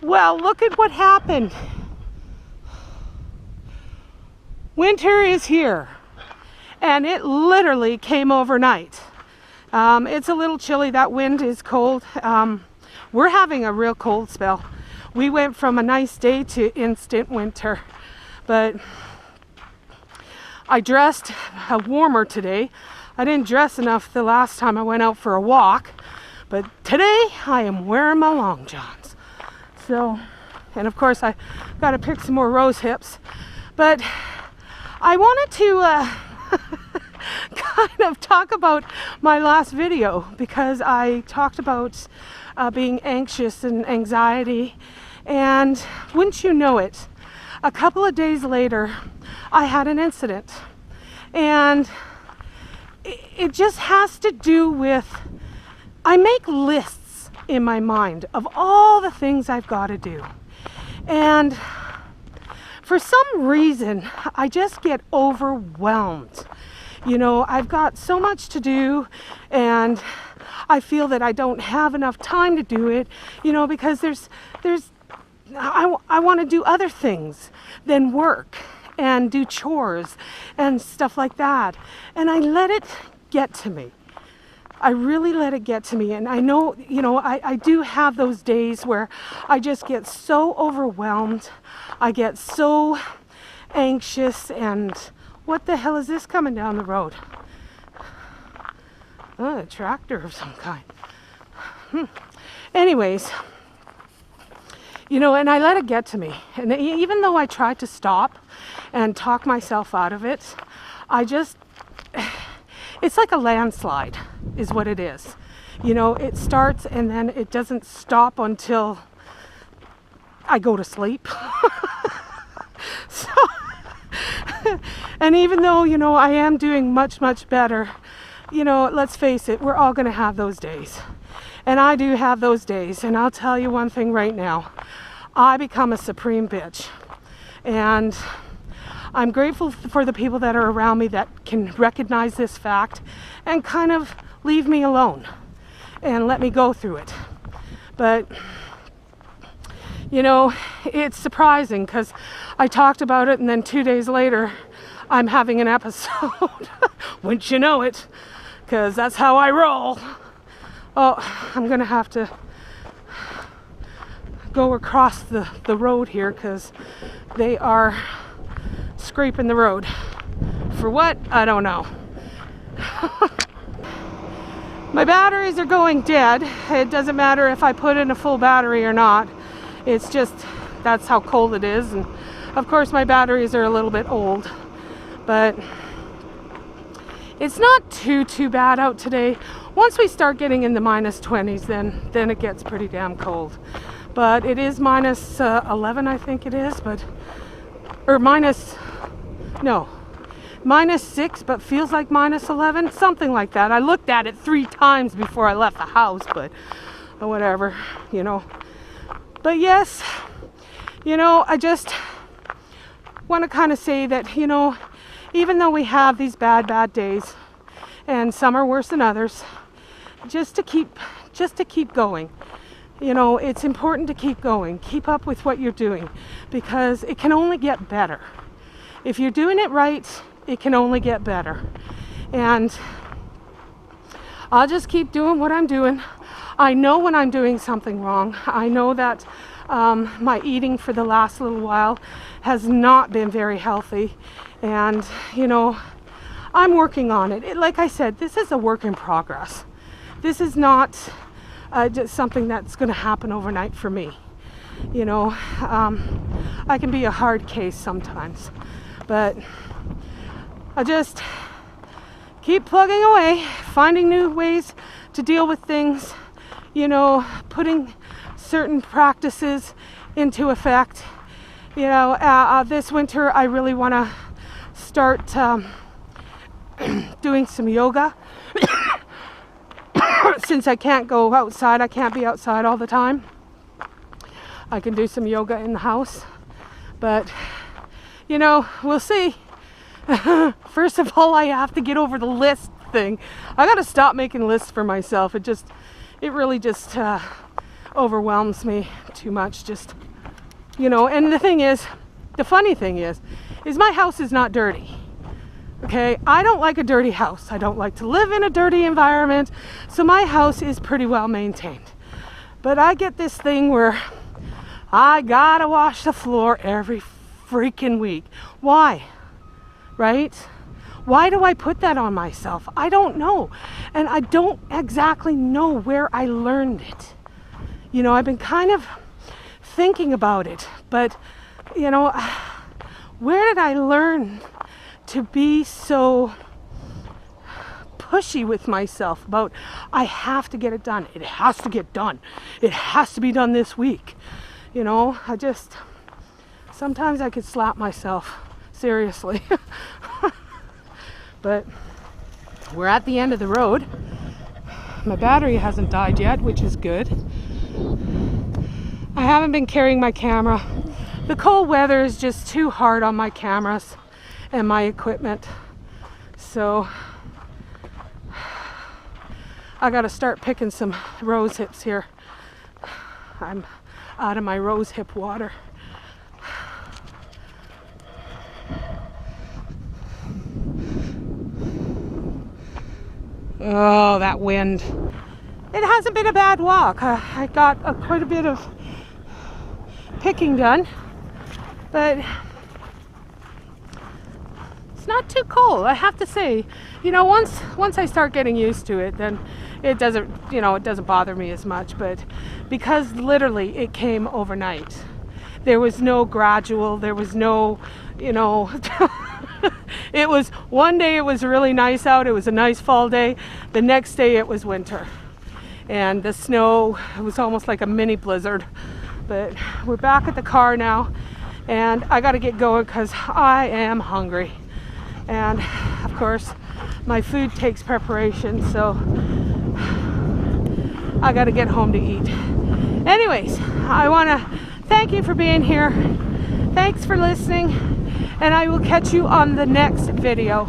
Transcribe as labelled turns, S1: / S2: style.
S1: Well, look at what happened. Winter is here, and it literally came overnight. It's a little chilly. That wind is cold. We're having a real cold spell. We went from a nice day to instant winter, but I dressed warmer today. I didn't dress enough the last time I went out for a walk, but today I am wearing my long johns. So, and of course I got to pick some more rose hips, but I wanted to kind of talk about my last video, because I talked about being anxious and anxiety, and wouldn't you know it, a couple of days later I had an incident, and it just has to do with, I make lists in my mind of all the things I've got to do, and for some reason I just get overwhelmed. You know, I've got so much to do, and I feel that I don't have enough time to do it, you know, because I want to do other things than work and do chores and stuff like that. And I let it get to me. I really let it get to me. And I know, you know, I do have those days where I just get so overwhelmed. I get so anxious, and what the hell is this coming down the road? Oh, a tractor of some kind. Anyways, you know, and I let it get to me. And even though I tried to stop and talk myself out of it, it's like a landslide is what it is. You know, it starts and then it doesn't stop until I go to sleep. So, and even though, you know, I am doing much, much better, you know, let's face it, we're all going to have those days. And I do have those days. And I'll tell you one thing right now. I become a supreme bitch. And I'm grateful for the people that are around me that can recognize this fact and kind of leave me alone and let me go through it. But, you know, it's surprising because I talked about it and then 2 days later I'm having an episode. Wouldn't you know it? Because that's how I roll. Oh, I'm gonna have to go across the road here because they are scraping the road. For what? I don't know. My batteries are going dead. It doesn't matter if I put in a full battery or not. It's just, that's how cold it is. And of course my batteries are a little bit old, but it's not too bad out today. Once we start getting in the minus 20s, then it gets pretty damn cold. But it is minus 11, I think it is, or minus 6, but feels like minus 11, something like that. I looked at it 3 times before I left the house, but whatever, you know. But yes, you know, I just want to kind of say that, you know, even though we have these bad days, and some are worse than others, just to keep going. You know, it's important to keep going. Keep up with what you're doing, because it can only get better. If you're doing it right, it can only get better. And I'll just keep doing what I'm doing. I know when I'm doing something wrong. I know that my eating for the last little while has not been very healthy. And, you know, I'm working on it. Like I said, this is a work in progress. This is not just something that's going to happen overnight for me. You know, I can be a hard case sometimes, but I just keep plugging away, finding new ways to deal with things, you know, putting certain practices into effect. You know, this winter I really want to start doing some yoga. Since I can't go outside, I can't be outside all the time. I can do some yoga in the house, but you know, we'll see. First of all, I have to get over the list thing. I gotta stop making lists for myself. It really just overwhelms me too much, just, you know. And the thing is, the funny thing is my house is not dirty. Okay, I don't like a dirty house. I don't like to live in a dirty environment. So my house is pretty well maintained. But I get this thing where I gotta wash the floor every freaking week. Why? Right? Why do I put that on myself? I don't know. And I don't exactly know where I learned it. You know, I've been kind of thinking about it, but, you know, where did I learn to be so pushy with myself about, I have to get it done. It has to get done. It has to be done this week. You know, sometimes I could slap myself, seriously. But we're at the end of the road. My battery hasn't died yet, which is good. I haven't been carrying my camera. The cold weather is just too hard on my cameras and my equipment. So I gotta start picking some rose hips here. I'm out of my rose hip water. Oh, that wind. It hasn't been a bad walk. I got quite a bit of picking done, but it's not too cold, I have to say. You know, once I start getting used to it, then it doesn't, you know, it doesn't bother me as much. But because literally it came overnight, there was no gradual, there was no, you know, it was one day it was really nice out, it was a nice fall day, the next day it was winter, and the snow, it was almost like a mini blizzard. But we're back at the car now, and I got to get going because I am hungry, and of course my food takes preparation, so I got to get home to eat. Anyways, I want to thank you for being here. Thanks for listening, and I will catch you on the next video.